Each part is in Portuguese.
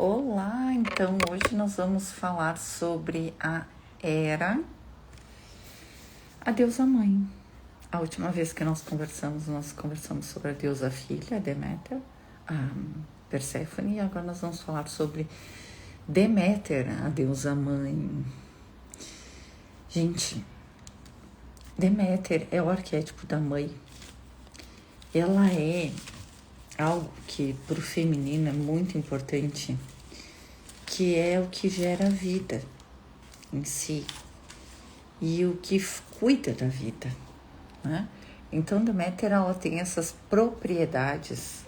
Olá, então hoje nós vamos falar sobre a Hera, a deusa mãe. A última vez que nós conversamos sobre a deusa filha, Deméter, a Perséfone, e agora nós vamos falar sobre Deméter, a deusa mãe. Gente, Deméter é o arquétipo da mãe. Ela é algo que para o feminino é muito importante, que é o que gera a vida em si e o que cuida da vida, né? Então Deméter, ela tem essas propriedades,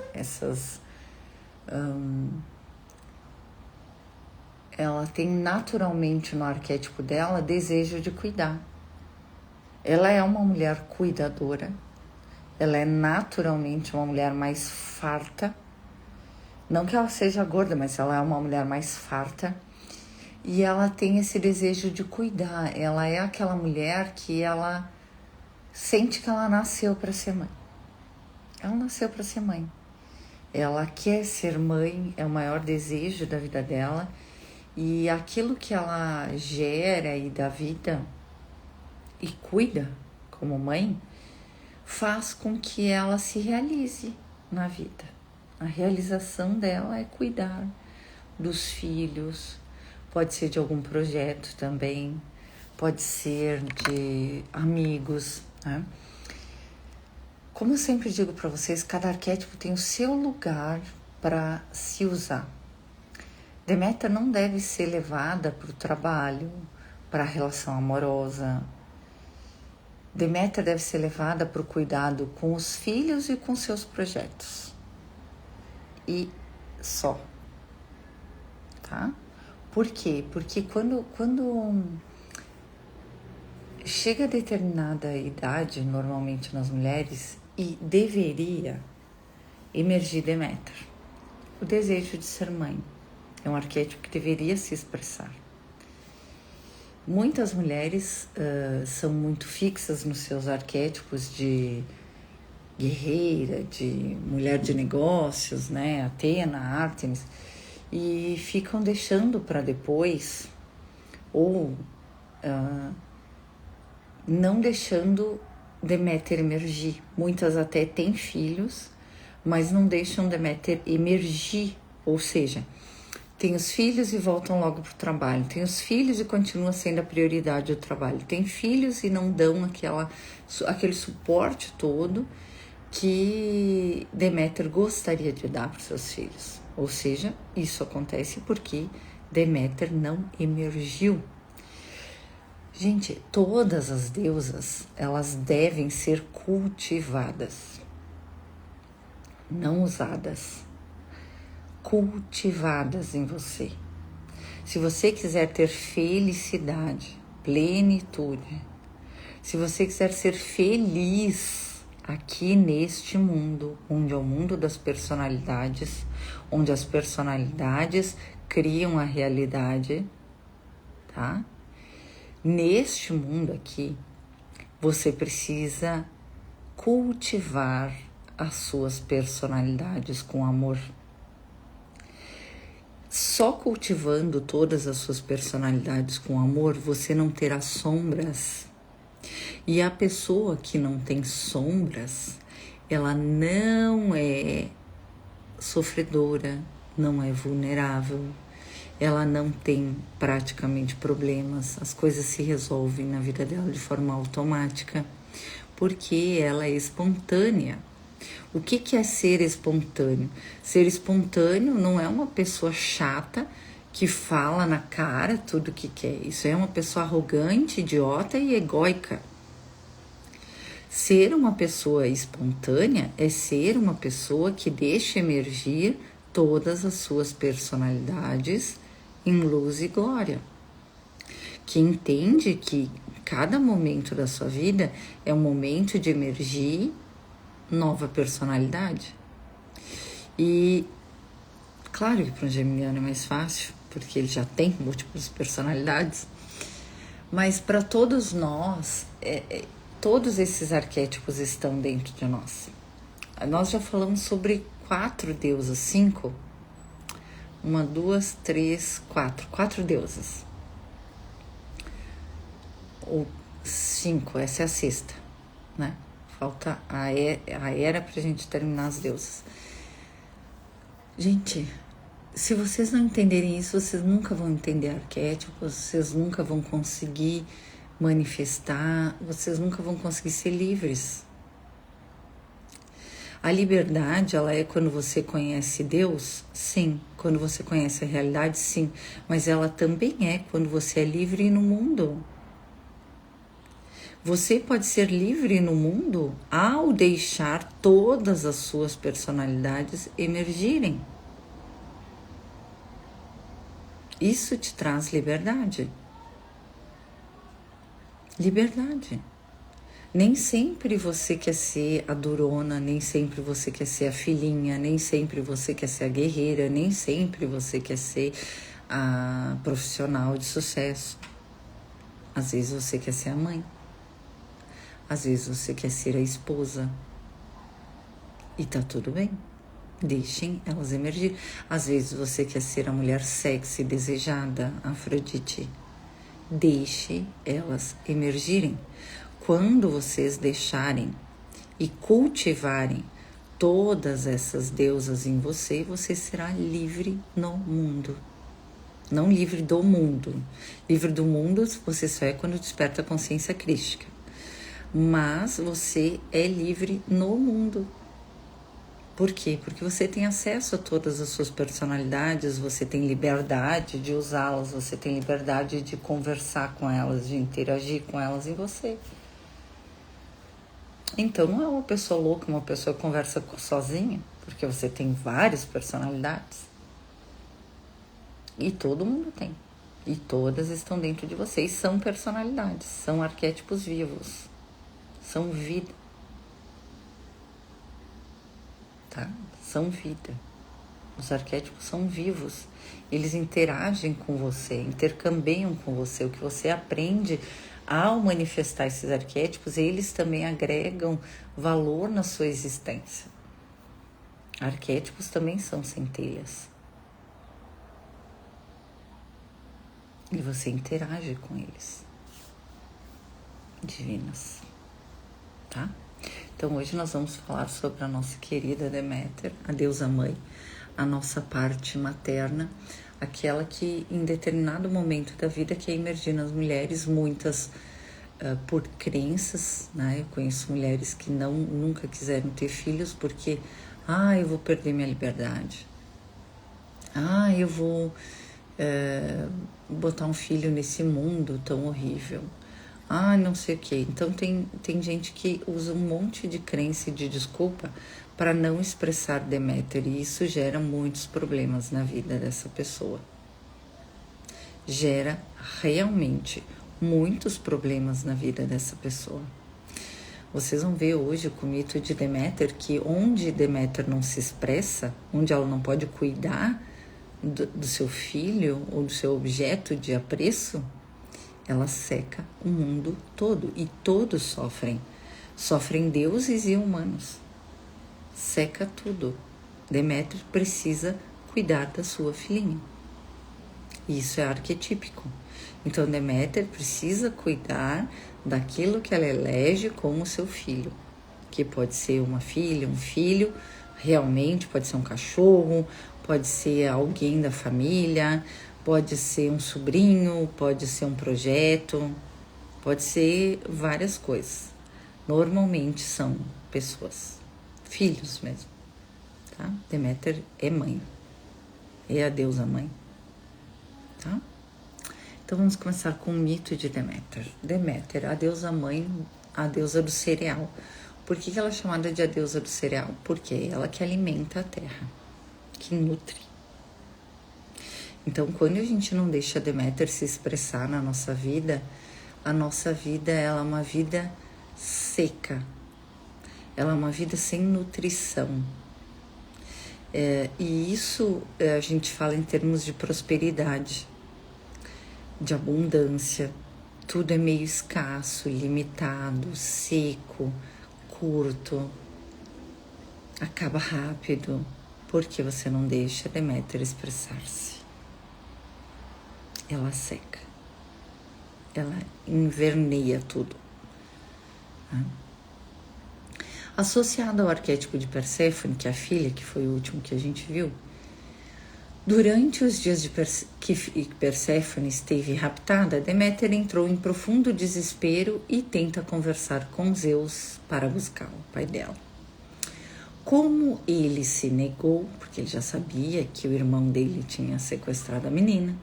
ela tem naturalmente no arquétipo dela desejo de cuidar. Ela é uma mulher cuidadora. Ela é naturalmente uma mulher mais farta. Não que ela seja gorda, mas ela é uma mulher mais farta. E ela tem esse desejo de cuidar. Ela é aquela mulher que ela sente que ela nasceu para ser mãe. Ela nasceu para ser mãe. Ela quer ser mãe, é o maior desejo da vida dela. E aquilo que ela gera e dá vida e cuida como mãe, faz com que ela se realize na vida. A realização dela é cuidar dos filhos, pode ser de algum projeto também, pode ser de amigos, né? Como eu sempre digo para vocês, cada arquétipo tem o seu lugar para se usar. Deméter não deve ser levada para o trabalho, para a relação amorosa. Deméter deve ser levada para o cuidado com os filhos e com seus projetos. E só. Tá? Por quê? Porque quando chega a determinada idade, normalmente nas mulheres, e deveria emergir Deméter, o desejo de ser mãe. É um arquétipo que deveria se expressar. Muitas mulheres são muito fixas nos seus arquétipos de guerreira, de mulher de negócios, né? Atena, Ártemis, e ficam deixando para depois, ou não deixando Deméter emergir. Muitas até têm filhos, mas não deixam Deméter emergir, ou seja, tem os filhos e voltam logo para o trabalho. Tem os filhos e continua sendo a prioridade o trabalho. Tem filhos e não dão aquele suporte todo que Deméter gostaria de dar para os seus filhos. Ou seja, isso acontece porque Deméter não emergiu. Gente, todas as deusas, elas devem ser cultivadas, não usadas. Cultivadas em você. Se você quiser ter felicidade, plenitude, se você quiser ser feliz aqui neste mundo, onde é o mundo das personalidades, onde as personalidades criam a realidade, tá? Neste mundo aqui, você precisa cultivar as suas personalidades com amor. Só cultivando todas as suas personalidades com amor, você não terá sombras. E a pessoa que não tem sombras, ela não é sofredora, não é vulnerável, ela não tem praticamente problemas, as coisas se resolvem na vida dela de forma automática, porque ela é espontânea. O que é ser espontâneo? Ser espontâneo não é uma pessoa chata que fala na cara tudo o que quer. Isso é uma pessoa arrogante, idiota e egóica. Ser uma pessoa espontânea é ser uma pessoa que deixa emergir todas as suas personalidades em luz e glória. Que entende que cada momento da sua vida é um momento de emergir nova personalidade. E claro que para um geminiano é mais fácil, porque ele já tem múltiplas personalidades, mas para todos nós, todos esses arquétipos estão dentro de nós. Nós já falamos sobre 4 deusas, 5, Uma, duas, três, quatro. 4 deusas. Ou 5, essa é a sexta, né? Falta a Hera pra gente terminar as deusas. Gente, se vocês não entenderem isso, vocês nunca vão entender arquétipos, vocês nunca vão conseguir manifestar, vocês nunca vão conseguir ser livres. A liberdade, ela é quando você conhece Deus? Sim. Quando você conhece a realidade? Sim. Mas ela também é quando você é livre no mundo. Você pode ser livre no mundo ao deixar todas as suas personalidades emergirem. Isso te traz liberdade. Liberdade. Nem sempre você quer ser a durona, nem sempre você quer ser a filhinha, nem sempre você quer ser a guerreira, nem sempre você quer ser a profissional de sucesso. Às vezes você quer ser a mãe. Às vezes você quer ser a esposa. E tá tudo bem. Deixem elas emergir. Às vezes você quer ser a mulher sexy, desejada, Afrodite. Deixe elas emergirem. Quando vocês deixarem e cultivarem todas essas deusas em você, você será livre no mundo. Não livre do mundo. Livre do mundo você só é quando desperta a consciência crística. Mas você é livre no mundo. Por quê? Porque você tem acesso a todas as suas personalidades, você tem liberdade de usá-las, você tem liberdade de conversar com elas, de interagir com elas em você. Então não é uma pessoa louca, uma pessoa que conversa sozinha, porque você tem várias personalidades. E todo mundo tem. E todas estão dentro de você. E são personalidades, são arquétipos vivos, são vida. Tá? São vida. Os arquétipos são vivos. Eles interagem com você, intercambiam com você. O que você aprende ao manifestar esses arquétipos, eles também agregam valor na sua existência. Arquétipos também são centelhas. E você interage com eles. Divinas. Tá? Então hoje nós vamos falar sobre a nossa querida Deméter, a deusa mãe, a nossa parte materna, aquela que em determinado momento da vida quer emergir nas mulheres, muitas por crenças, né? Eu conheço mulheres que nunca quiseram ter filhos porque, eu vou perder minha liberdade. Eu vou botar um filho nesse mundo tão horrível. Não sei o que. Então tem gente que usa um monte de crença e de desculpa para não expressar Deméter, e isso gera muitos problemas na vida dessa pessoa. Gera realmente muitos problemas na vida dessa pessoa. Vocês vão ver hoje com o mito de Deméter que onde Deméter não se expressa, onde ela não pode cuidar do seu filho ou do seu objeto de apreço, ela seca o mundo todo e todos sofrem. Sofrem deuses e humanos. Seca tudo. Deméter precisa cuidar da sua filhinha. Isso é arquetípico. Então Deméter precisa cuidar daquilo que ela elege como seu filho. Que pode ser uma filha, um filho, realmente pode ser um cachorro, pode ser alguém da família, pode ser um sobrinho, pode ser um projeto, pode ser várias coisas. Normalmente são pessoas, filhos mesmo, tá? Deméter é mãe, é a deusa mãe, tá? Então vamos começar com o mito de Deméter. Deméter, a deusa mãe, a deusa do cereal. Por que ela é chamada de a deusa do cereal? Porque é ela que alimenta a terra, que nutre. Então, quando a gente não deixa Deméter se expressar na nossa vida, a nossa vida ela é uma vida seca. Ela é uma vida sem nutrição. E isso a gente fala em termos de prosperidade, de abundância. Tudo é meio escasso, limitado, seco, curto, acaba rápido. Porque você não deixa Deméter expressar-se. Ela seca. Ela inverneia tudo. Associado ao arquétipo de Perséfone, que é a filha, que foi o último que a gente viu, durante os dias que Perséfone esteve raptada, Deméter entrou em profundo desespero e tenta conversar com Zeus para buscar o pai dela. Como ele se negou, porque ele já sabia que o irmão dele tinha sequestrado a menina,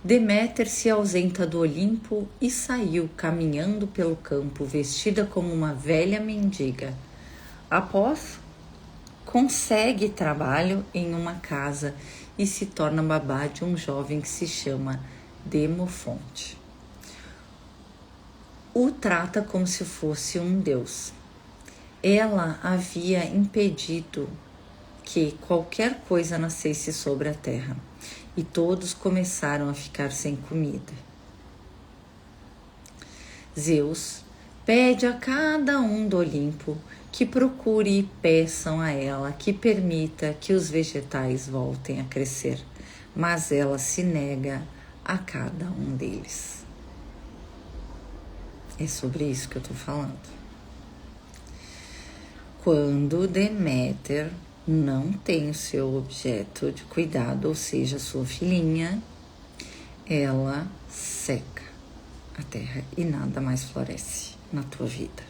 Deméter se ausenta do Olimpo e saiu caminhando pelo campo vestida como uma velha mendiga. Após, consegue trabalho em uma casa e se torna babá de um jovem que se chama Demofonte. O trata como se fosse um deus. Ela havia impedido que qualquer coisa nascesse sobre a terra e todos começaram a ficar sem comida. Zeus pede a cada um do Olimpo que procure e peçam a ela que permita que os vegetais voltem a crescer, mas ela se nega a cada um deles. É sobre isso que eu estou falando. Quando Deméter não tem o seu objeto de cuidado, ou seja, sua filhinha, ela seca a terra e nada mais floresce na tua vida.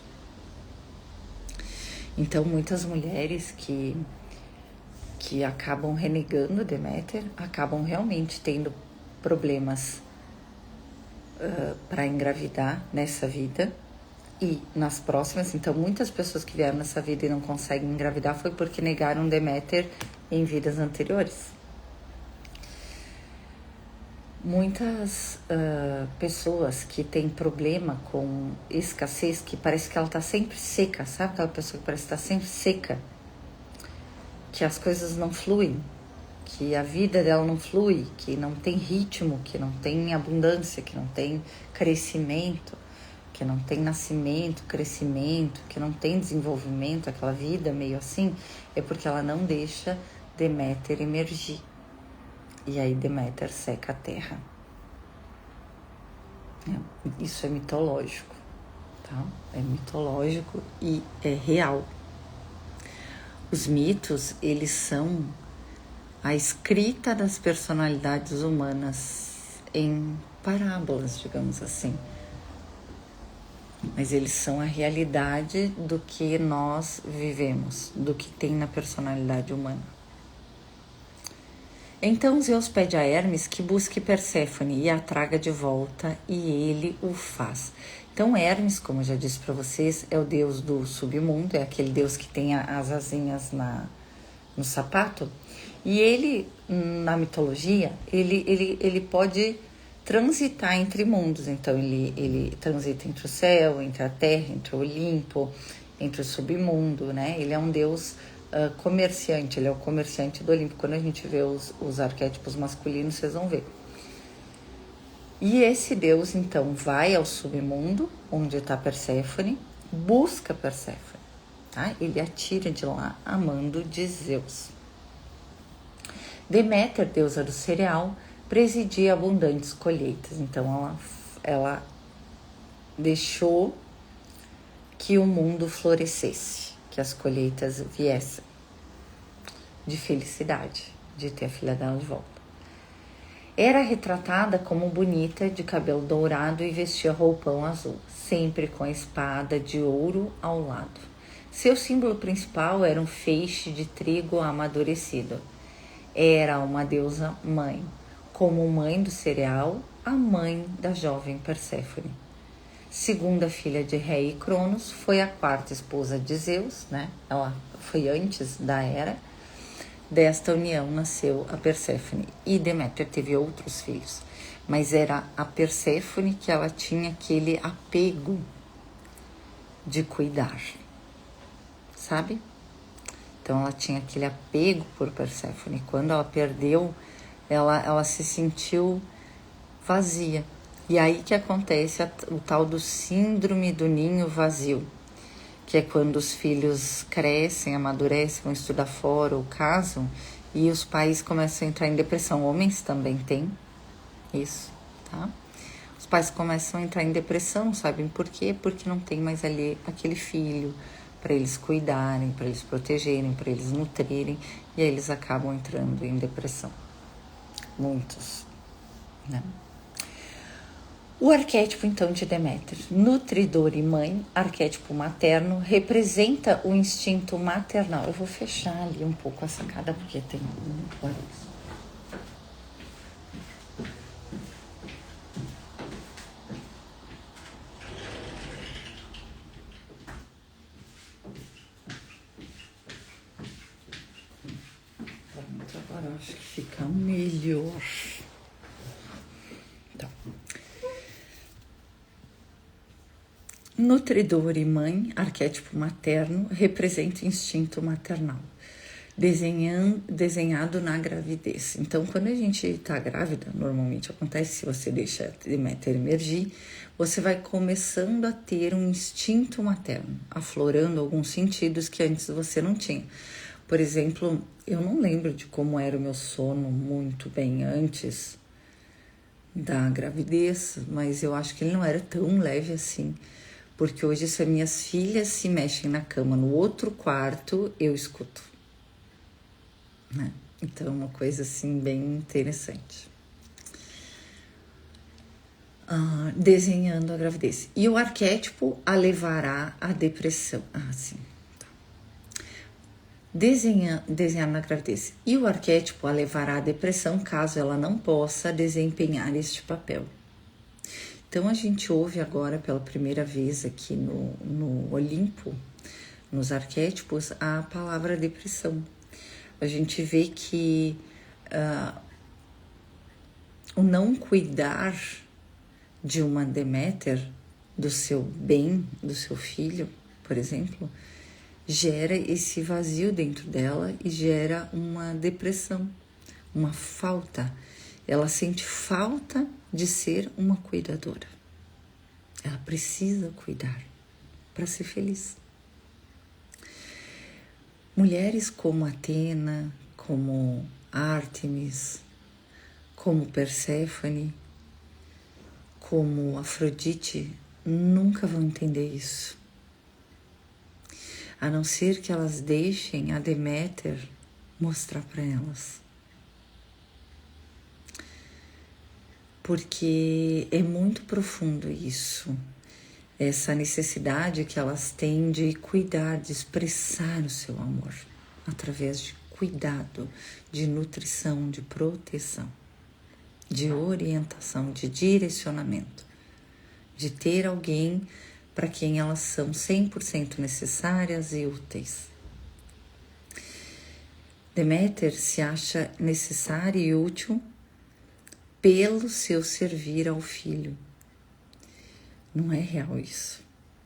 Então, muitas mulheres que acabam renegando Deméter, acabam realmente tendo problemas para engravidar nessa vida e nas próximas. Então, muitas pessoas que vieram nessa vida e não conseguem engravidar foi porque negaram Deméter em vidas anteriores. Muitas pessoas que têm problema com escassez, que parece que ela está sempre seca, sabe aquela pessoa que parece que está sempre seca, que as coisas não fluem, que a vida dela não flui, que não tem ritmo, que não tem abundância, que não tem crescimento, que não tem nascimento, crescimento, que não tem desenvolvimento, aquela vida meio assim, é porque ela não deixa Deméter emergir. E aí Deméter seca a terra. Isso é mitológico, tá? É mitológico e é real. Os mitos, eles são a escrita das personalidades humanas em parábolas, digamos assim. Mas eles são a realidade do que nós vivemos, do que tem na personalidade humana. Então Zeus pede a Hermes que busque Perséfone e a traga de volta, e ele o faz. Então Hermes, como eu já disse para vocês, é o deus do submundo, é aquele deus que tem as asinhas no sapato. E ele, na mitologia, ele pode transitar entre mundos. Então ele transita entre o céu, entre a terra, entre o Olimpo, entre o submundo, né? Ele é um deus comerciante, ele é o comerciante do Olimpo. Quando a gente vê os arquétipos masculinos, vocês vão ver. E esse deus, então, vai ao submundo, onde está Perséfone, busca Perséfone, tá? Ele atira de lá a mando de Zeus. Deméter, deusa do cereal, presidia abundantes colheitas. Então, ela deixou que o mundo florescesse, que as colheitas viessem de felicidade, de ter a filha dela de volta. Era retratada como bonita, de cabelo dourado e vestia roupão azul, sempre com a espada de ouro ao lado. Seu símbolo principal era um feixe de trigo amadurecido. Era uma deusa mãe, como mãe do cereal, a mãe da jovem Perséfone. Segunda filha de Rei e Cronos, foi a quarta esposa de Zeus, né? Ela foi antes da era. Desta união nasceu a Perséfone, e Deméter teve outros filhos, mas era a Perséfone que ela tinha aquele apego de cuidar, sabe? Então ela tinha aquele apego por Perséfone. Quando ela perdeu, ela se sentiu vazia. E aí que acontece o tal do síndrome do ninho vazio, que é quando os filhos crescem, amadurecem, vão estudar fora ou casam, e os pais começam a entrar em depressão. Homens também têm isso, tá? Os pais começam a entrar em depressão, não sabem por quê? Porque não tem mais ali aquele filho para eles cuidarem, para eles protegerem, para eles nutrirem, e aí eles acabam entrando em depressão. Muitos, né? O arquétipo, então, de Deméter, nutridor e mãe, arquétipo materno, representa o instinto maternal. Eu vou fechar ali um pouco a sacada, porque tem muito barulho. Pronto, agora eu acho que fica melhor. Então, nutridor e mãe, arquétipo materno, representa o instinto maternal, desenhado na gravidez. Então, quando a gente está grávida, normalmente acontece, se você deixa a Deméter emergir, você vai começando a ter um instinto materno, aflorando alguns sentidos que antes você não tinha. Por exemplo, eu não lembro de como era o meu sono muito bem antes da gravidez, mas eu acho que ele não era tão leve assim. Porque hoje, se as minhas filhas se mexem na cama no outro quarto, eu escuto, né? Então, é uma coisa assim bem interessante. Desenhando a gravidez. E o arquétipo a levará à depressão. Sim. Tá. Desenhar na gravidez. E o arquétipo a levará à depressão caso ela não possa desempenhar este papel. Então, a gente ouve agora pela primeira vez aqui no Olimpo, nos arquétipos, a palavra depressão. A gente vê que o não cuidar de uma Deméter, do seu bem, do seu filho, por exemplo, gera esse vazio dentro dela e gera uma depressão, uma falta. Ela sente falta de ser uma cuidadora. Ela precisa cuidar para ser feliz. Mulheres como Atena, como Ártemis, como Perséfone, como Afrodite, nunca vão entender isso. A não ser que elas deixem a Deméter mostrar para elas. Porque é muito profundo isso, essa necessidade que elas têm de cuidar, de expressar o seu amor, através de cuidado, de nutrição, de proteção, de orientação, de direcionamento, de ter alguém para quem elas são 100% necessárias e úteis. Deméter se acha necessária e útil pelo seu servir ao filho. Não é real isso,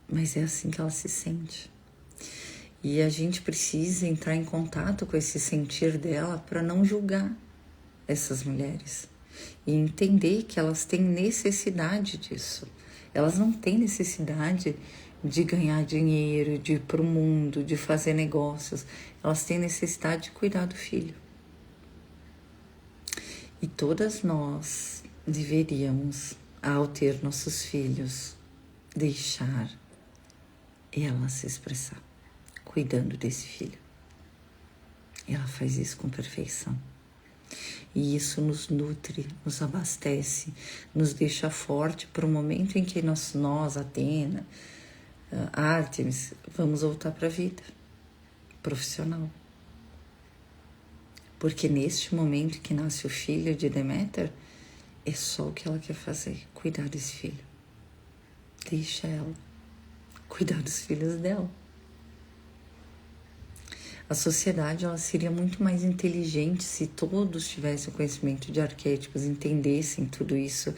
mas é assim que ela se sente. E a gente precisa entrar em contato com esse sentir dela para não julgar essas mulheres e entender que elas têm necessidade disso. Elas não têm necessidade de ganhar dinheiro, de ir para o mundo, de fazer negócios. Elas têm necessidade de cuidar do filho. E todas nós deveríamos, ao ter nossos filhos, deixar ela se expressar, cuidando desse filho. Ela faz isso com perfeição. E isso nos nutre, nos abastece, nos deixa forte para o momento em que nós Atena, Ártemis, vamos voltar para a vida profissional. Porque neste momento que nasce o filho de Deméter, é só o que ela quer fazer, cuidar desse filho. Deixa ela cuidar dos filhos dela. A sociedade ela seria muito mais inteligente se todos tivessem o conhecimento de arquétipos, entendessem tudo isso,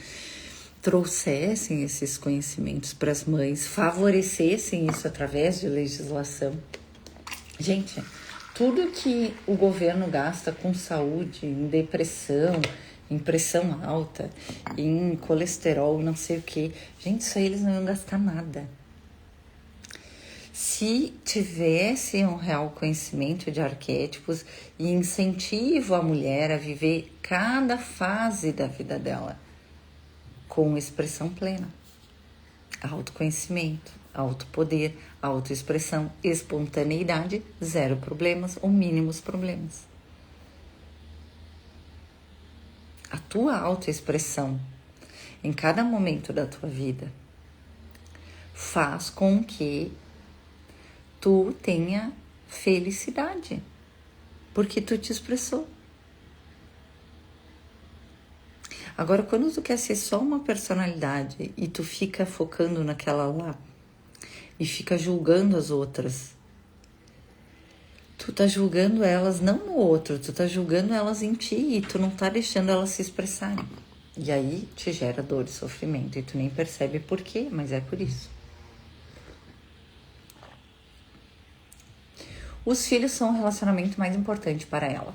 trouxessem esses conhecimentos para as mães, favorecessem isso através de legislação. Gente, tudo que o governo gasta com saúde, em depressão, em pressão alta, em colesterol, não sei o que, gente, isso aí eles não iam gastar nada. Se tivesse um real conhecimento de arquétipos e incentivo a mulher a viver cada fase da vida dela com expressão plena, autoconhecimento, autopoder, autoexpressão, espontaneidade, zero problemas ou mínimos problemas. A tua autoexpressão em cada momento da tua vida faz com que tu tenha felicidade, porque tu te expressou. Agora, quando tu quer ser só uma personalidade e tu fica focando naquela lá e fica julgando as outras, tu tá julgando elas não no outro, tu tá julgando elas em ti e tu não tá deixando elas se expressarem. E aí te gera dor e sofrimento e tu nem percebe por quê, mas é por isso. Os filhos são o relacionamento mais importante para ela.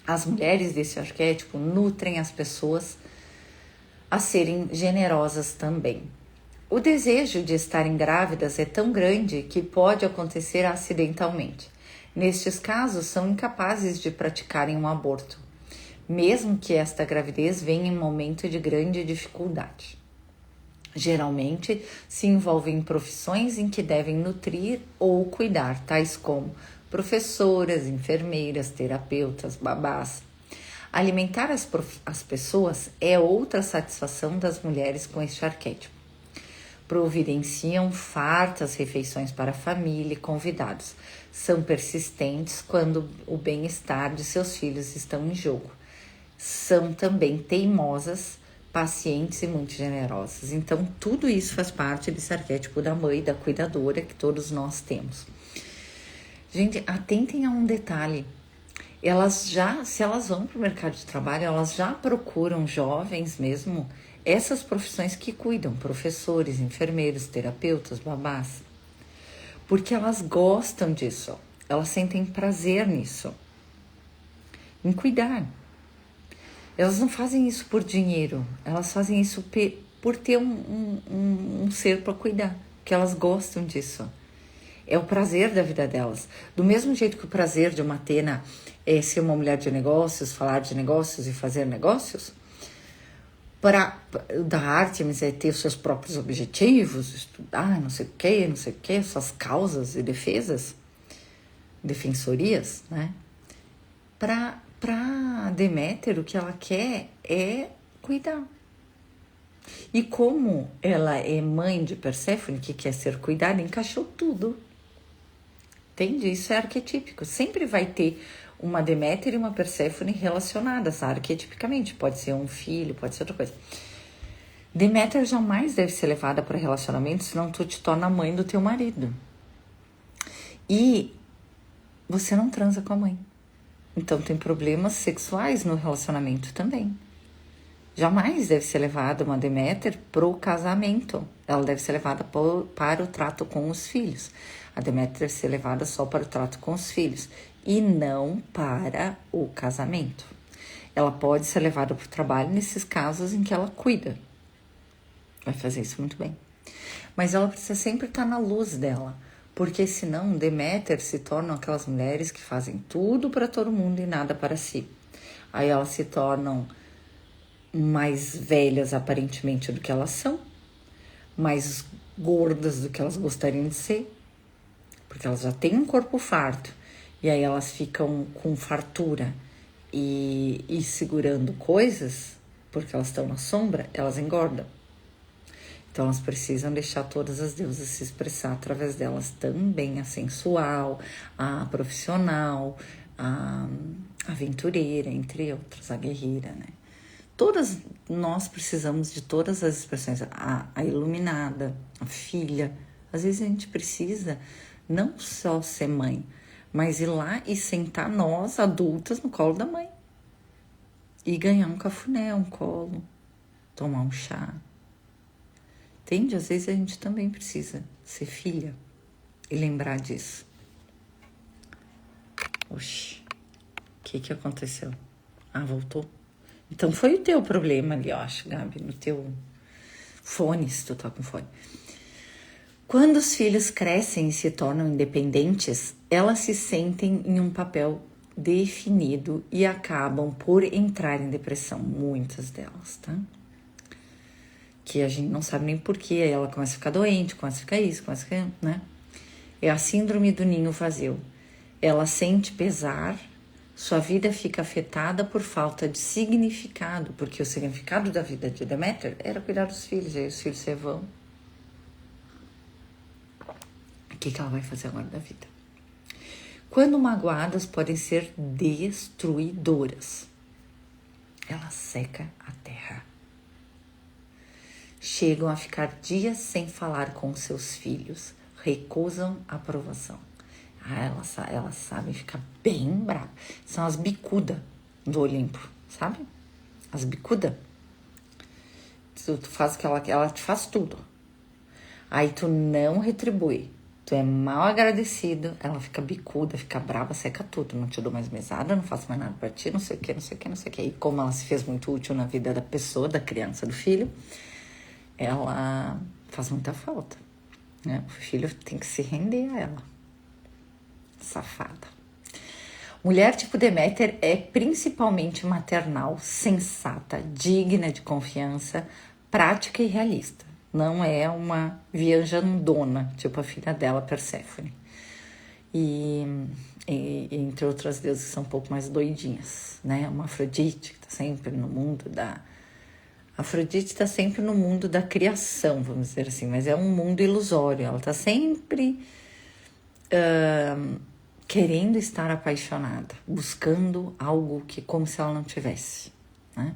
As mulheres desse arquétipo nutrem as pessoas a serem generosas também. O desejo de estarem grávidas é tão grande que pode acontecer acidentalmente. Nestes casos, são incapazes de praticarem um aborto, mesmo que esta gravidez venha em momento de grande dificuldade. Geralmente, se envolvem em profissões em que devem nutrir ou cuidar, tais como professoras, enfermeiras, terapeutas, babás. Alimentar as pessoas é outra satisfação das mulheres com este arquétipo. Providenciam fartas refeições para a família e convidados. São persistentes quando o bem-estar de seus filhos estão em jogo. São também teimosas, pacientes e muito generosas. Então, tudo isso faz parte desse arquétipo da mãe, da cuidadora que todos nós temos. Gente, atentem a um detalhe. Se elas vão para o mercado de trabalho, elas já procuram jovens mesmo, essas profissões que cuidam, professores, enfermeiros, terapeutas, babás, porque elas gostam disso, elas sentem prazer nisso, em cuidar. Elas não fazem isso por dinheiro, elas fazem isso por ter um ser para cuidar, porque elas gostam disso. É o prazer da vida delas. Do mesmo jeito que o prazer de uma Atena é ser uma mulher de negócios, falar de negócios e fazer negócios, da Ártemis é ter os seus próprios objetivos, estudar, não sei o que, suas causas e defesas, defensorias, né? Para Deméter, o que ela quer é cuidar. E como ela é mãe de Perséfone, que quer ser cuidada, encaixou tudo. Entende? Isso é arquetípico. Sempre vai ter uma Deméter e uma Perséfone relacionadas arquetipicamente. Pode ser um filho, pode ser outra coisa. Deméter jamais deve ser levada para relacionamento, senão tu te torna mãe do teu marido. E você não transa com a mãe. Então tem problemas sexuais no relacionamento também. Jamais deve ser levada uma Deméter para o casamento. Ela deve ser levada para o trato com os filhos. A Deméter deve ser levada só para o trato com os filhos e não para o casamento. Ela pode ser levada para o trabalho nesses casos em que ela cuida. Vai fazer isso muito bem. Mas ela precisa sempre estar na luz dela, porque senão Deméter se tornam aquelas mulheres que fazem tudo para todo mundo e nada para si. Aí elas se tornam mais velhas aparentemente do que elas são, mais gordas do que elas gostariam de ser, porque elas já têm um corpo farto, e aí elas ficam com fartura e segurando coisas, porque elas estão na sombra, elas engordam. Então elas precisam deixar todas as deusas se expressar através delas também, a sensual, a profissional, a aventureira, entre outras, a guerreira, né? Todas nós precisamos de todas as expressões, a iluminada, a filha. Às vezes a gente precisa não só ser mãe, mas ir lá e sentar nós, adultas, no colo da mãe. E ganhar um cafuné, um colo, tomar um chá. Entende? Às vezes a gente também precisa ser filha e lembrar disso. Oxi, o que aconteceu? Ah, voltou? Então foi o teu problema ali, eu acho, Gabi, no teu fone, se tu tá com fone. Quando os filhos crescem e se tornam independentes, elas se sentem em um papel definido e acabam por entrar em depressão, muitas delas, tá? Que a gente não sabe nem porquê, aí ela começa a ficar doente, começa a ficar isso, começa a ficar, né? É a síndrome do ninho vazio. Ela sente pesar, sua vida fica afetada por falta de significado, porque o significado da vida de Deméter era cuidar dos filhos, aí os filhos se vão. O que ela vai fazer agora da vida? Quando magoadas, podem ser destruidoras. Ela seca a terra. Chegam a ficar dias sem falar com seus filhos. Recusam a aprovação. Elas sabem ficar bem bravas. São as bicudas do Olimpo, sabe? As bicudas. Tu faz que ela te faz tudo. Aí tu não retribui. Tu é mal agradecido, ela fica bicuda, fica brava, seca tudo. Não te dou mais mesada, não faço mais nada pra ti, não sei o que, não sei o que, não sei o que. E como ela se fez muito útil na vida da pessoa, da criança, do filho, ela faz muita falta, né? O filho tem que se render a ela. Safada. Mulher tipo Deméter é principalmente maternal, sensata, digna de confiança, prática e realista. Não é uma viajandona, tipo a filha dela, Perséfone. E entre outras deusas que são um pouco mais doidinhas, né? Uma Afrodite, que tá sempre no mundo da... Afrodite tá sempre no mundo da criação, vamos dizer assim, mas é um mundo ilusório. Ela tá sempre querendo estar apaixonada, buscando algo que como se ela não tivesse, né?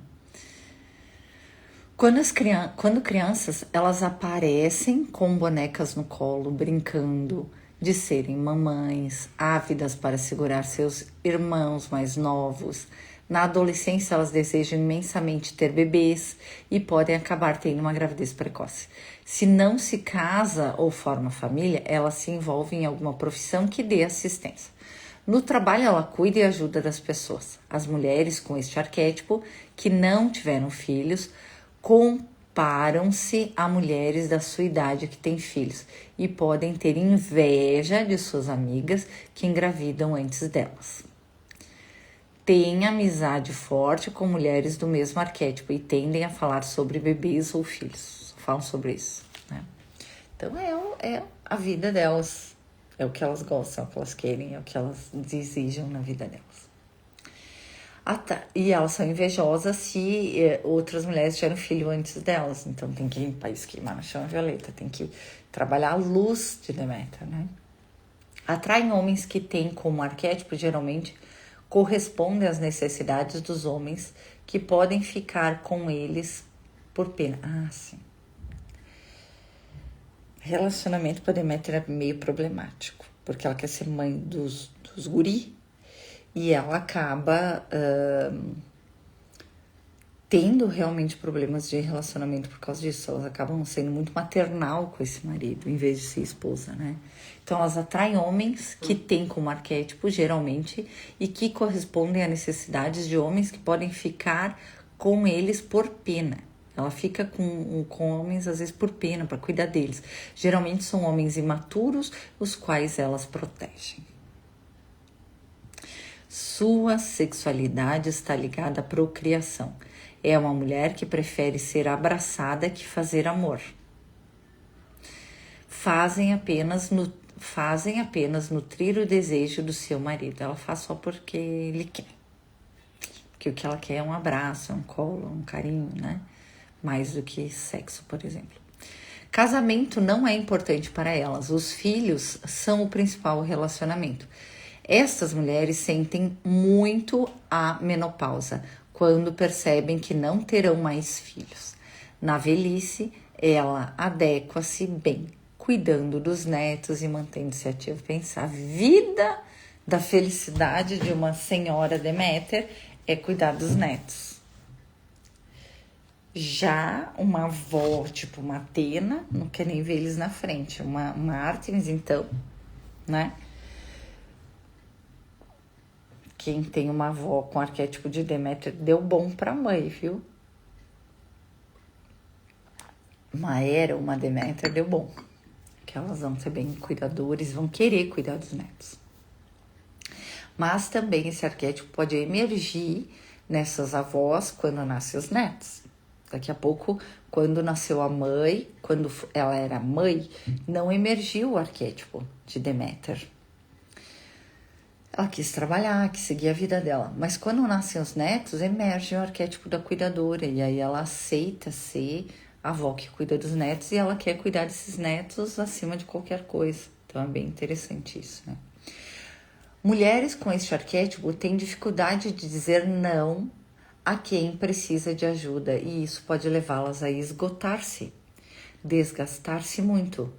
Quando crianças, elas aparecem com bonecas no colo, brincando de serem mamães, ávidas para segurar seus irmãos mais novos. Na adolescência, elas desejam imensamente ter bebês e podem acabar tendo uma gravidez precoce. Se não se casa ou forma família, ela se envolve em alguma profissão que dê assistência. No trabalho, ela cuida e ajuda das pessoas. As mulheres com este arquétipo, que não tiveram filhos, comparam-se a mulheres da sua idade que têm filhos e podem ter inveja de suas amigas que engravidam antes delas. Têm amizade forte com mulheres do mesmo arquétipo e tendem a falar sobre bebês ou filhos. Falam sobre isso, né? Então é a vida delas, é o que elas gostam, é o que elas querem, é o que elas desejam na vida delas. E elas são invejosas se outras mulheres tiveram filho antes delas. Então tem que esquimar na chama violeta, tem que trabalhar a luz de Deméter, né? Atraem homens que têm como arquétipo, geralmente, correspondem às necessidades dos homens que podem ficar com eles por pena. Ah, sim. Relacionamento para Deméter é meio problemático, porque ela quer ser mãe dos guri. E ela acaba tendo realmente problemas de relacionamento por causa disso. Elas acabam sendo muito maternal com esse marido, em vez de ser esposa, né? Então, elas atraem homens que têm como arquétipo, geralmente, e que correspondem a necessidades de homens que podem ficar com eles por pena. Ela fica com homens, às vezes, por pena, para cuidar deles. Geralmente, são homens imaturos, os quais elas protegem. Sua sexualidade está ligada à procriação. É uma mulher que prefere ser abraçada que fazer amor. Fazem apenas nutrir o desejo do seu marido. Ela faz só porque ele quer. Porque o que ela quer é um abraço, um colo, um carinho, né? Mais do que sexo, por exemplo. Casamento não é importante para elas. Os filhos são o principal relacionamento. Estas mulheres sentem muito a menopausa quando percebem que não terão mais filhos. Na velhice, ela adequa-se bem, cuidando dos netos e mantendo-se ativa. Pensa, a vida da felicidade de uma senhora Deméter é cuidar dos netos. Já uma avó, tipo uma Atena, não quer nem ver eles na frente. Uma Ártemis, então, né? Quem tem uma avó com arquétipo de Deméter deu bom pra mãe, viu? Uma Hera, uma Deméter deu bom. que elas vão ser bem cuidadores, vão querer cuidar dos netos. Mas também esse arquétipo pode emergir nessas avós quando nascem os netos. Daqui a pouco, quando nasceu a mãe, quando ela era mãe, não emergiu o arquétipo de Deméter. Ela quis trabalhar, quis seguir a vida dela. Mas quando nascem os netos, emerge o arquétipo da cuidadora. E aí ela aceita ser a avó que cuida dos netos e ela quer cuidar desses netos acima de qualquer coisa. Então é bem interessante isso, né? Mulheres com este arquétipo têm dificuldade de dizer não a quem precisa de ajuda e isso pode levá-las a esgotar-se, desgastar-se muito.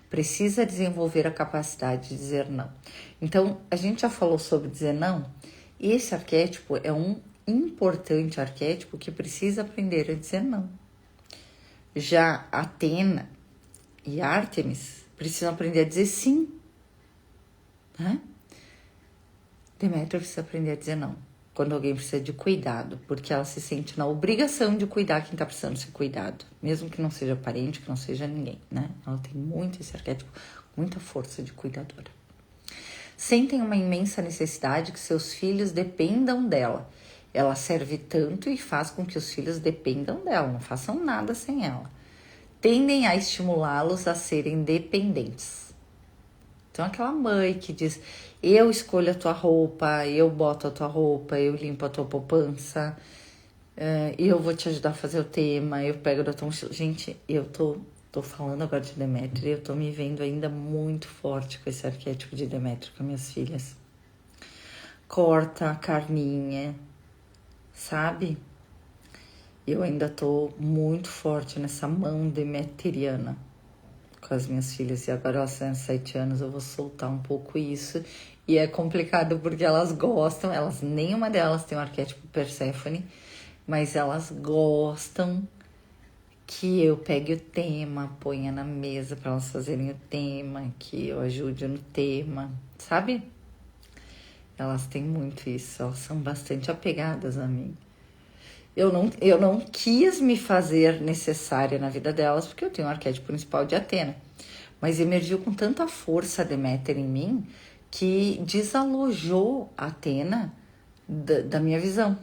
Precisa desenvolver a capacidade de dizer não. Então, a gente já falou sobre dizer não. Esse arquétipo é um importante arquétipo que precisa aprender a dizer não. Já Atena e Ártemis precisam aprender a dizer sim, né? Deméter precisa aprender a dizer não quando alguém precisa de cuidado, porque ela se sente na obrigação de cuidar quem está precisando ser cuidado, mesmo que não seja parente, que não seja ninguém, né? Ela tem muito esse arquétipo, muita força de cuidadora. Sentem uma imensa necessidade que seus filhos dependam dela. Ela serve tanto e faz com que os filhos dependam dela, não façam nada sem ela. Tendem a estimulá-los a serem dependentes. Então, aquela mãe que diz, eu escolho a tua roupa, eu boto a tua roupa, eu limpo a tua poupança, eu vou te ajudar a fazer o tema, eu pego da tua mochila. Gente, eu tô falando agora de Deméter e eu tô me vendo ainda muito forte com esse arquétipo de Deméter com minhas filhas. Corta a carninha, sabe? Eu ainda tô muito forte nessa mão demeteriana com as minhas filhas, e agora elas têm 7 anos, eu vou soltar um pouco isso, e é complicado porque elas gostam, nenhuma delas tem o arquétipo Perséfone, mas elas gostam que eu pegue o tema, ponha na mesa para elas fazerem o tema, que eu ajude no tema, sabe? Elas têm muito isso, elas são bastante apegadas a mim. Eu não quis me fazer necessária na vida delas, porque eu tenho o arquétipo principal de Atena. Mas emergiu com tanta força Deméter em mim que desalojou Atena da minha visão.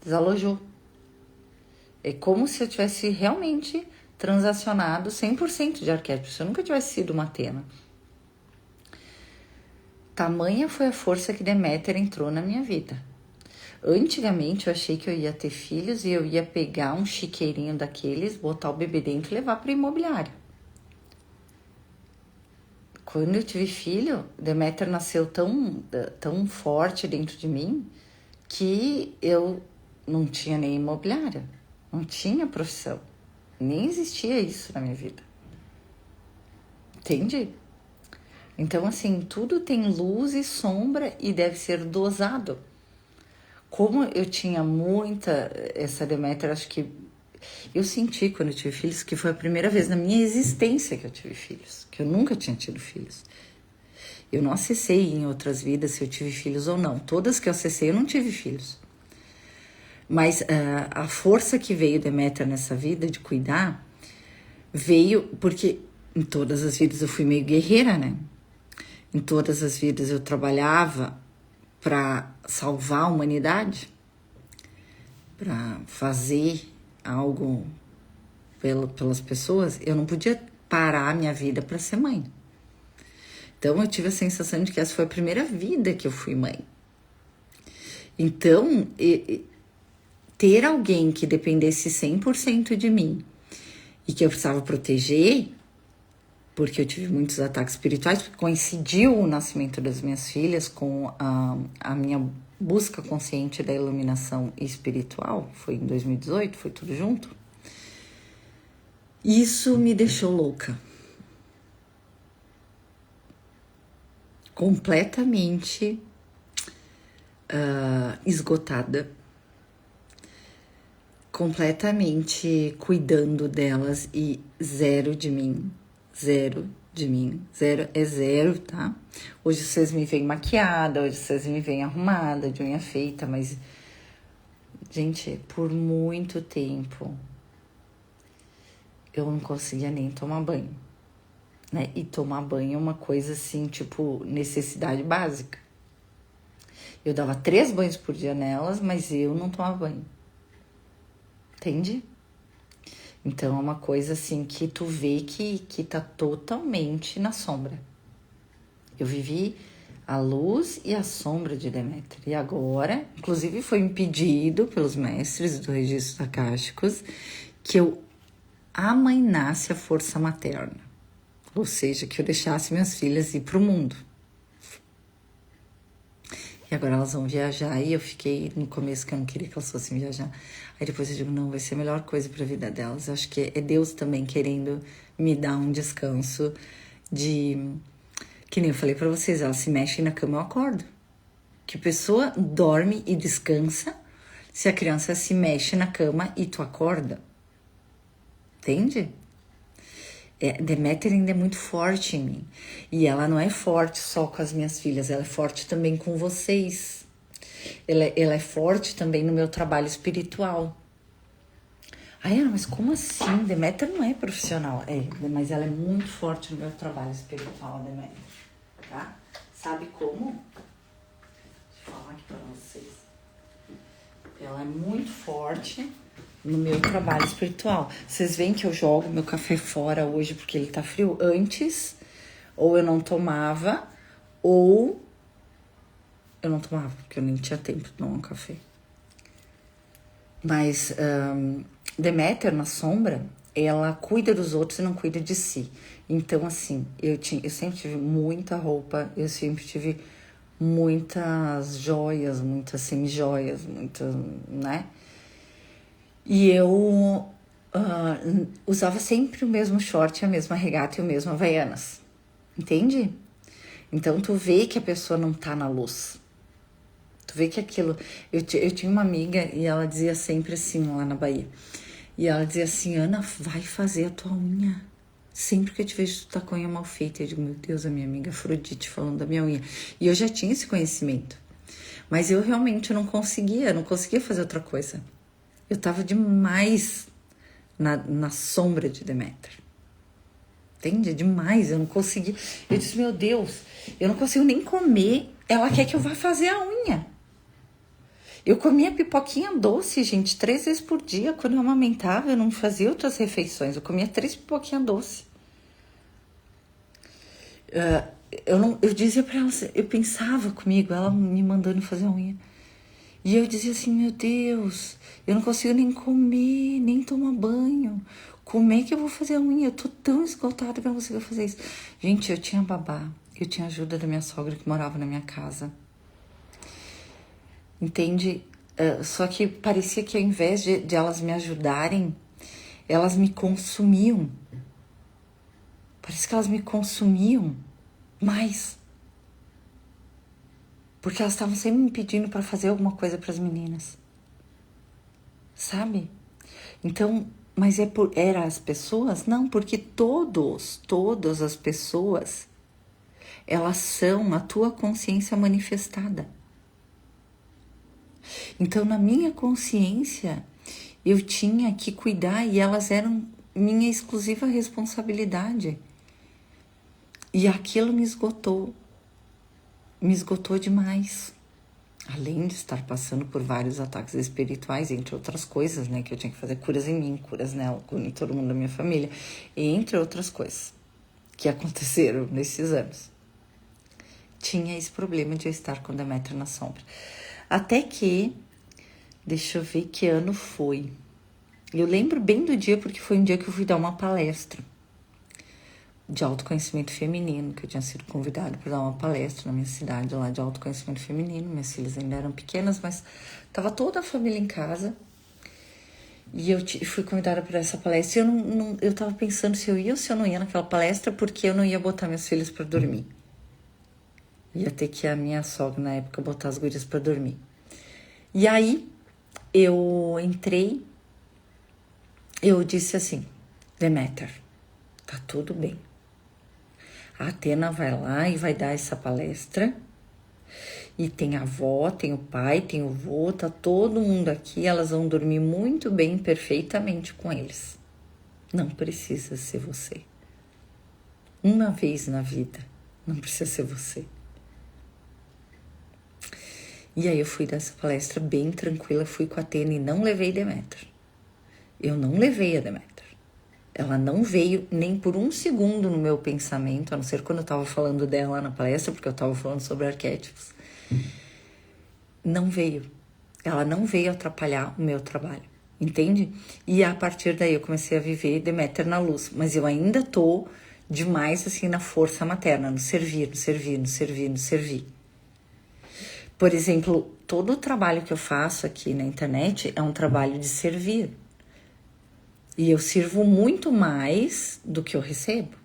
Desalojou. É como se eu tivesse realmente transacionado 100% de arquétipos. Se eu nunca tivesse sido uma Atena. Tamanha foi a força que Deméter entrou na minha vida. Antigamente eu achei que eu ia ter filhos e eu ia pegar um chiqueirinho daqueles, botar o bebê dentro e levar para imobiliário. Quando eu tive filho, Deméter nasceu tão forte dentro de mim que eu não tinha nem imobiliária, não tinha profissão, nem existia isso na minha vida. Entende? Então, assim, tudo tem luz e sombra e deve ser dosado. Como eu tinha essa Deméter, acho que eu senti quando eu tive filhos que foi a primeira vez na minha existência que eu tive filhos, que eu nunca tinha tido filhos. Eu não acessei em outras vidas se eu tive filhos ou não. Todas que eu acessei eu não tive filhos. Mas a força que veio Deméter nessa vida de cuidar veio porque em todas as vidas eu fui meio guerreira, né? Em todas as vidas eu trabalhava para salvar a humanidade, para fazer algo pelas pessoas. Eu não podia parar a minha vida para ser mãe. Então eu tive a sensação de que essa foi a primeira vida que eu fui mãe. Então, ter alguém que dependesse 100% de mim e que eu precisava proteger, porque eu tive muitos ataques espirituais, porque coincidiu o nascimento das minhas filhas com a minha busca consciente da iluminação espiritual, foi em 2018, foi tudo junto. Isso me deixou louca. Completamente esgotada. Completamente cuidando delas e zero de mim. Zero de mim. Zero é zero, tá? Hoje vocês me veem maquiada, hoje vocês me veem arrumada, de unha feita, mas... Gente, por muito tempo eu não conseguia nem tomar banho. né? E tomar banho é uma coisa assim, tipo, necessidade básica. Eu dava 3 banhos por dia nelas, mas eu não tomava banho. Entende? Então é uma coisa assim que tu vê que tá totalmente na sombra. Eu vivi a luz e a sombra de Deméter. E agora, inclusive foi impedido pelos mestres do registro acásticos que eu amainasse a força materna. Ou seja, que eu deixasse minhas filhas ir pro mundo. E agora elas vão viajar e eu fiquei no começo que eu não queria que elas fossem viajar. Aí depois eu digo, não, vai ser a melhor coisa pra vida delas. Eu acho que é Deus também querendo me dar um descanso de... Que nem eu falei pra vocês, elas se mexem na cama, eu acordo. Que pessoa dorme e descansa se a criança se mexe na cama e tu acorda. Entende? Deméter ainda é muito forte em mim. E ela não é forte só com as minhas filhas, ela é forte também com vocês. Ela é forte também no meu trabalho espiritual. Ai, Ana, mas como assim? Deméter não é profissional. Mas ela é muito forte no meu trabalho espiritual, Deméter. Tá? Sabe como? Deixa eu falar aqui pra vocês. Ela é muito forte no meu trabalho espiritual. Vocês veem que eu jogo meu café fora hoje porque ele tá frio? Antes, ou eu não tomava, ou eu não tomava, porque eu nem tinha tempo de tomar um café. Mas Deméter, na sombra, ela cuida dos outros e não cuida de si. Então, assim, eu sempre tive muita roupa, eu sempre tive muitas joias, muitas semi-joias, muitas, né? E eu usava sempre o mesmo short, a mesma regata e o mesmo Havaianas. Entende? Então, tu vê que a pessoa não tá na luz. Tu vê que aquilo... Eu tinha uma amiga e ela dizia sempre assim, lá na Bahia. E ela dizia assim, Ana, vai fazer a tua unha. Sempre que eu te vejo, tu tá com a unha mal feita. Eu digo, meu Deus, a minha amiga Afrodite falando da minha unha. E eu já tinha esse conhecimento. Mas eu realmente não conseguia fazer outra coisa. Eu tava demais na sombra de Deméter. Entende? Demais, eu não conseguia. Eu disse, meu Deus, eu não consigo nem comer. Ela quer que eu vá fazer a unha. Eu comia pipoquinha doce, gente, 3 vezes por dia. Quando eu amamentava, eu não fazia outras refeições. Eu comia 3 pipoquinhas doce. Eu dizia pra ela, eu pensava comigo, ela me mandando fazer a unha. E eu dizia assim, meu Deus, eu não consigo nem comer, nem tomar banho. Como é que eu vou fazer a unha? Eu tô tão esgotada que eu não consigo fazer isso. Gente, eu tinha babá, eu tinha ajuda da minha sogra que morava na minha casa. Entende? Só que parecia que ao invés de elas me ajudarem, elas me consumiam. Parece que elas me consumiam mais. Porque elas estavam sempre me pedindo para fazer alguma coisa para as meninas. Sabe? Então, mas era as pessoas? Não, porque todas as pessoas, elas são a tua consciência manifestada. Então, na minha consciência, eu tinha que cuidar e elas eram minha exclusiva responsabilidade. E aquilo me esgotou demais. Além de estar passando por vários ataques espirituais, entre outras coisas, né? Que eu tinha que fazer curas em mim, curas nela, em todo mundo da minha família. Entre outras coisas que aconteceram nesses anos. Tinha esse problema de eu estar com Deméter na sombra. Até que, deixa eu ver que ano foi. Eu lembro bem do dia, porque foi um dia que eu fui dar uma palestra de autoconhecimento feminino, que eu tinha sido convidada para dar uma palestra na minha cidade lá de autoconhecimento feminino. Minhas filhas ainda eram pequenas, mas tava toda a família em casa. E eu fui convidada para essa palestra. E eu tava pensando se eu ia ou se eu não ia naquela palestra, porque eu não ia botar minhas filhas para dormir. Ia ter que a minha sogra, na época, botar as gurias para dormir. E aí, eu entrei, eu disse assim, Deméter, tá tudo bem. A Atena vai lá e vai dar essa palestra. E tem a avó, tem o pai, tem o vô, tá todo mundo aqui. Elas vão dormir muito bem, perfeitamente com eles. Não precisa ser você. Uma vez na vida. Não precisa ser você. E aí eu fui dessa palestra bem tranquila, fui com a Atena e não levei Deméter. Eu não levei a Deméter. Ela não veio nem por um segundo no meu pensamento, a não ser quando eu estava falando dela na palestra, porque eu estava falando sobre arquétipos. Não veio. Ela não veio atrapalhar o meu trabalho, entende? E a partir daí eu comecei a viver Deméter na luz. Mas eu ainda tô demais assim na força materna, no servir, no servir, no servir, no servir. Por exemplo, todo o trabalho que eu faço aqui na internet é um trabalho de servir. E eu sirvo muito mais do que eu recebo.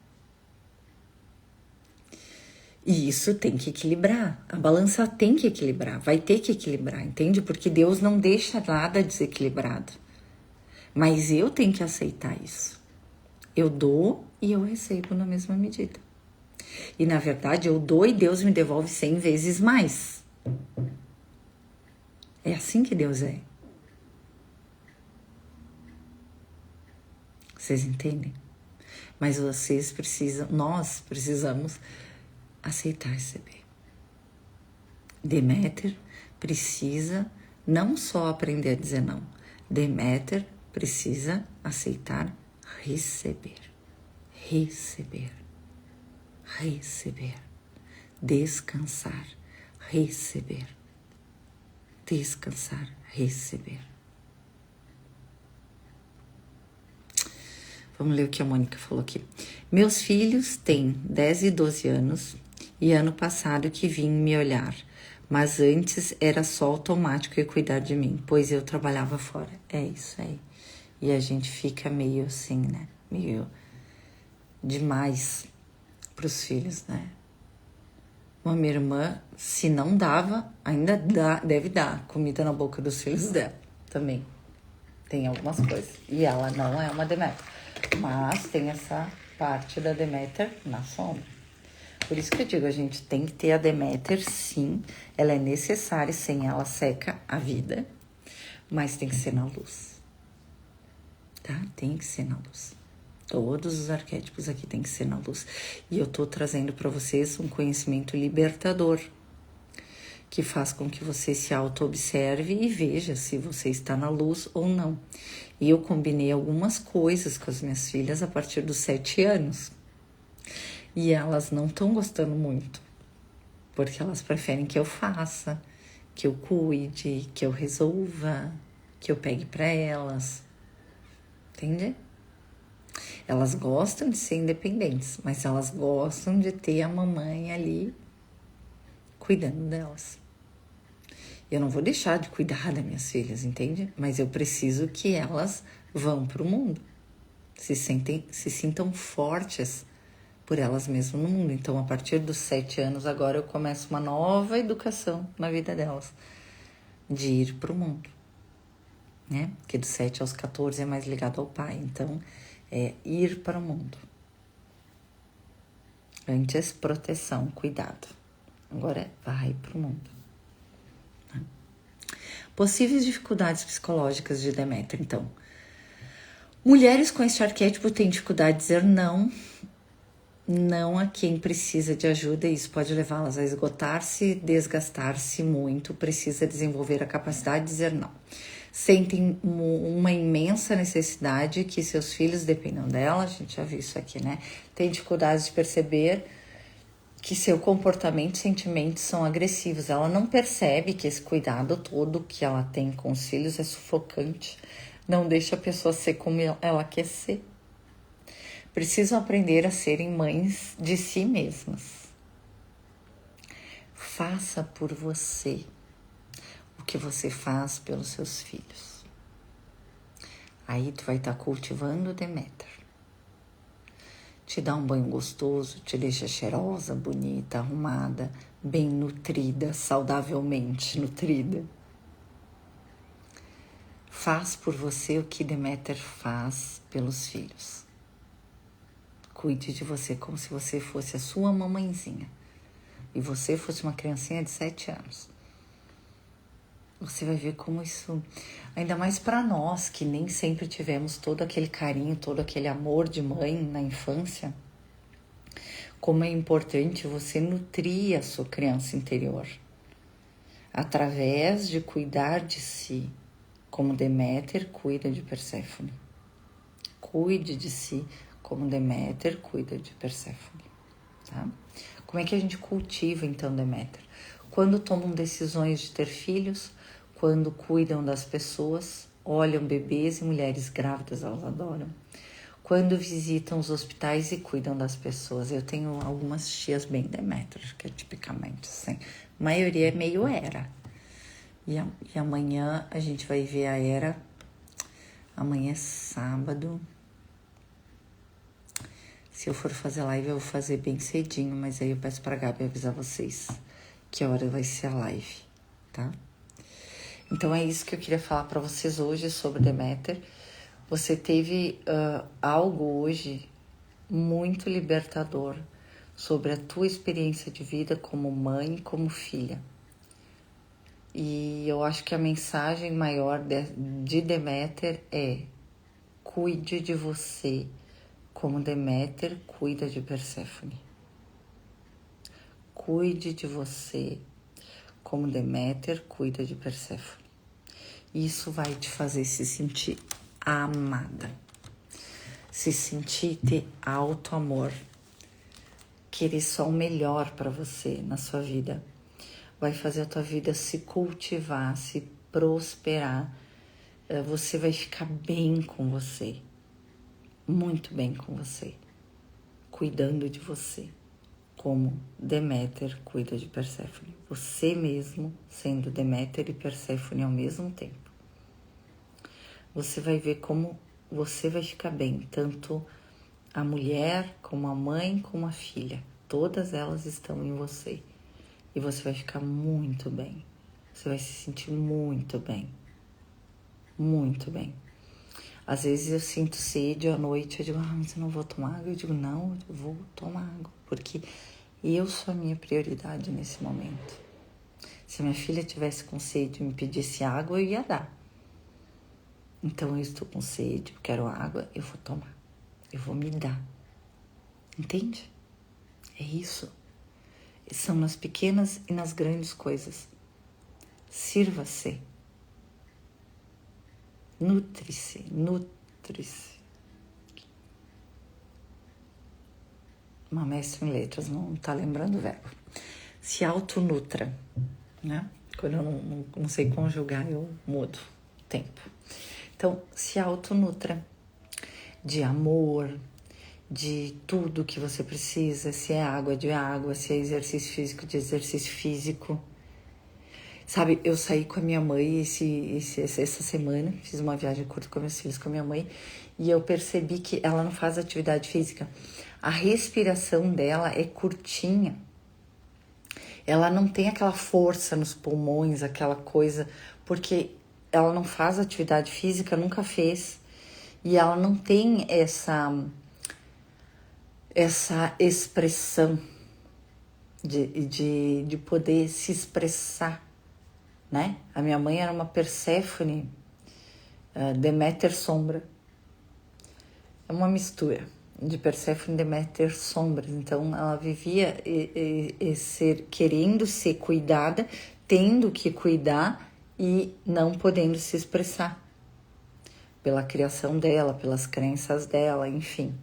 E isso tem que equilibrar. A balança tem que equilibrar, vai ter que equilibrar, entende? Porque Deus não deixa nada desequilibrado. Mas eu tenho que aceitar isso. Eu dou e eu recebo na mesma medida. E na verdade eu dou e Deus me devolve 100 vezes mais. É assim que Deus é. Vocês entendem? Mas vocês precisam, nós precisamos aceitar receber. Deméter precisa não só aprender a dizer não. Deméter precisa aceitar receber. Receber. Receber. Descansar. Receber. Descansar. Receber. Vamos ler o que a Mônica falou aqui. Meus filhos têm 10 e 12 anos e ano passado que vim me olhar, mas antes era só automático e cuidar de mim, pois eu trabalhava fora. É isso aí. E a gente fica meio assim, né? Meio demais pros filhos, né? Uma minha irmã, se não dava, ainda deve dar comida na boca dos filhos dela também. Tem algumas coisas. E ela não é uma Deméter. Mas tem essa parte da Deméter na sombra. Por isso que eu digo, a gente tem que ter a Deméter, sim. Ela é necessária, sem ela seca a vida. Mas tem que ser na luz. Tá? Tem que ser na luz. Todos os arquétipos aqui tem que ser na luz. E eu tô trazendo para vocês um conhecimento libertador, que faz com que você se auto-observe e veja se você está na luz ou não. E eu combinei algumas coisas com as minhas filhas a partir dos 7 anos. E elas não estão gostando muito, porque elas preferem que eu faça, que eu cuide, que eu resolva, que eu pegue para elas. Entende? Elas gostam de ser independentes, mas elas gostam de ter a mamãe ali cuidando delas. Eu não vou deixar de cuidar das minhas filhas, entende? Mas eu preciso que elas vão para o mundo, se sintam fortes por elas mesmas no mundo. Então, a partir dos 7 anos, agora eu começo uma nova educação na vida delas, de ir para o mundo, né? Porque dos 7 aos 14 é mais ligado ao pai, então é ir para o mundo. Antes, proteção, cuidado. Agora vai para o mundo. Possíveis dificuldades psicológicas de Deméter, então. Mulheres com este arquétipo têm dificuldade de dizer não a quem precisa de ajuda, e isso pode levá-las a esgotar-se, desgastar-se muito, precisa desenvolver a capacidade de dizer não. Sentem uma imensa necessidade que seus filhos dependam dela, a gente já viu isso aqui, né? Tem dificuldade de perceber que seu comportamento e sentimentos são agressivos. Ela não percebe que esse cuidado todo que ela tem com os filhos é sufocante. Não deixa a pessoa ser como ela quer ser. Precisam aprender a serem mães de si mesmas. Faça por você o que você faz pelos seus filhos. Aí tu vai estar cultivando o Deméter. Te dá um banho gostoso, te deixa cheirosa, bonita, arrumada, bem nutrida, saudavelmente nutrida. Faz por você o que Deméter faz pelos filhos. Cuide de você como se você fosse a sua mamãezinha e você fosse uma criancinha de 7 anos. Você vai ver como isso, ainda mais para nós que nem sempre tivemos todo aquele carinho, todo aquele amor de mãe na infância, como é importante você nutrir a sua criança interior através de cuidar de si, como Deméter cuida de Perséfone. Cuide de si, como Deméter cuida de Perséfone, tá? Como é que a gente cultiva, então, Deméter? Quando tomam decisões de ter filhos, quando cuidam das pessoas, olham bebês e mulheres grávidas, elas adoram. Quando visitam os hospitais e cuidam das pessoas. Eu tenho algumas tias bem Deméter, que é tipicamente assim. A maioria é meio Hera. E amanhã a gente vai ver a Hera. Amanhã é sábado. Se eu for fazer live, eu vou fazer bem cedinho, mas aí eu peço pra Gabi avisar vocês que hora vai ser a live, tá? Então é isso que eu queria falar pra vocês hoje sobre Deméter. Você teve algo hoje muito libertador sobre a tua experiência de vida como mãe e como filha. E eu acho que a mensagem maior de Deméter é: cuide de você como Deméter cuida de Perséfone. Cuide de você como Deméter cuida de Perséfone. Isso vai te fazer se sentir amada, se sentir ter alto amor, querer só o melhor para você na sua vida. Vai fazer a tua vida se cultivar, se prosperar. Você vai ficar bem com você, muito bem com você, cuidando de você, como Deméter cuida de Perséfone. Você mesmo sendo Deméter e Perséfone ao mesmo tempo. Você vai ver como você vai ficar bem, tanto a mulher, como a mãe, como a filha. Todas elas estão em você. E você vai ficar muito bem. Você vai se sentir muito bem. Muito bem. Às vezes eu sinto sede à noite, eu digo, mas eu não vou tomar água. Eu digo, não, eu vou tomar água, porque eu sou a minha prioridade nesse momento. Se a minha filha tivesse com sede e me pedisse água, eu ia dar. Então eu estou com sede, eu quero água, eu vou tomar. Eu vou me dar. Entende? É isso. São nas pequenas e nas grandes coisas. Sirva-se. Nutre-se, nutre-se. Uma mestra em letras não está lembrando o verbo. Se autonutra, né? Quando eu não sei conjugar, eu mudo o tempo. Então, se autonutra de amor, de tudo que você precisa, se é água, de água, se é exercício físico, de exercício físico. Sabe, eu saí com a minha mãe essa semana, fiz uma viagem curta com meus filhos, com a minha mãe, e eu percebi que ela não faz atividade física. A respiração dela é curtinha. Ela não tem aquela força nos pulmões, aquela coisa, porque ela não faz atividade física, nunca fez. E ela não tem essa expressão de poder se expressar, né? A minha mãe era uma Perséfone, Deméter sombra. É uma mistura de Perséfone e Deméter sombras. Então ela vivia querendo ser cuidada, tendo que cuidar e não podendo se expressar pela criação dela, pelas crenças dela, enfim.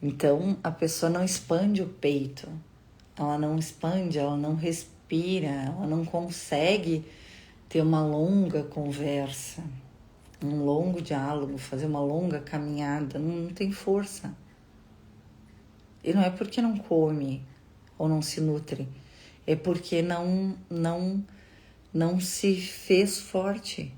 Então a pessoa não expande o peito, ela não expande, ela não respira, ela não consegue ter uma longa conversa, um longo diálogo, fazer uma longa caminhada, não tem força. E não é porque não come ou não se nutre, é porque não se fez forte.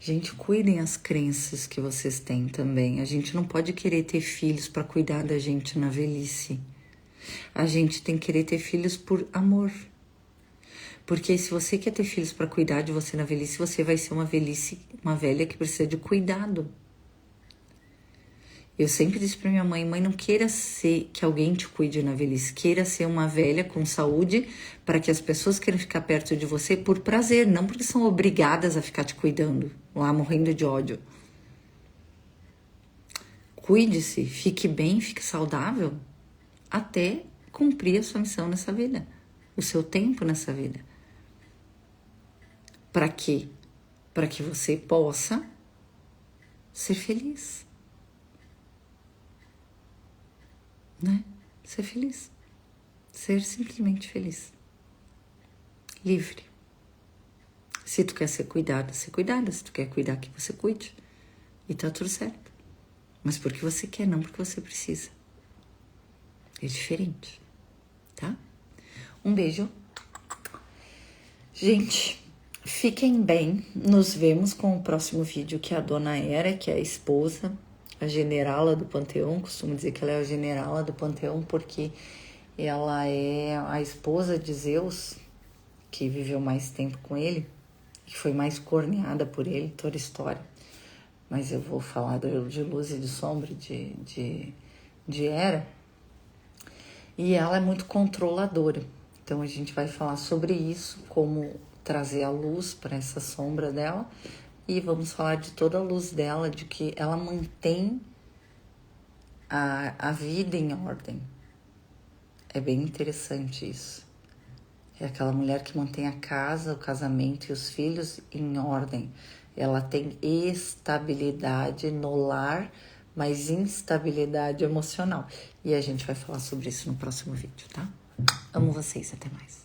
Gente, cuidem as crenças que vocês têm também. A gente não pode querer ter filhos para cuidar da gente na velhice. A gente tem que querer ter filhos por amor. Porque se você quer ter filhos para cuidar de você na velhice, você vai ser uma velha que precisa de cuidado. Eu sempre disse para minha mãe, não queira ser que alguém te cuide na velhice, queira ser uma velha com saúde para que as pessoas queiram ficar perto de você por prazer, não porque são obrigadas a ficar te cuidando, lá morrendo de ódio. cuide-se, fique bem, fique saudável, até cumprir a sua missão nessa vida, o seu tempo nessa vida. Para quê? Para que você possa ser feliz, né? Ser feliz, ser simplesmente feliz, livre. Se tu quer ser cuidada, ser cuidada. Se tu quer cuidar, que você cuide. E tá tudo certo. Mas porque você quer, não porque você precisa. É diferente, tá? Um beijo. Gente, fiquem bem. Nos vemos com o próximo vídeo, que é a Dona Hera, que é a esposa, a generala do Panteão. Costumo dizer que ela é a generala do Panteão porque ela é a esposa de Zeus, que viveu mais tempo com ele, que foi mais corneada por ele, toda a história. Mas eu vou falar de luz e de sombra de Hera. E ela é muito controladora. Então a gente vai falar sobre isso, como trazer a luz para essa sombra dela. E vamos falar de toda a luz dela, de que ela mantém a vida em ordem. É bem interessante isso. É aquela mulher que mantém a casa, o casamento e os filhos em ordem. Ela tem estabilidade no lar, mas instabilidade emocional. E a gente vai falar sobre isso no próximo vídeo, tá? Amo vocês, até mais.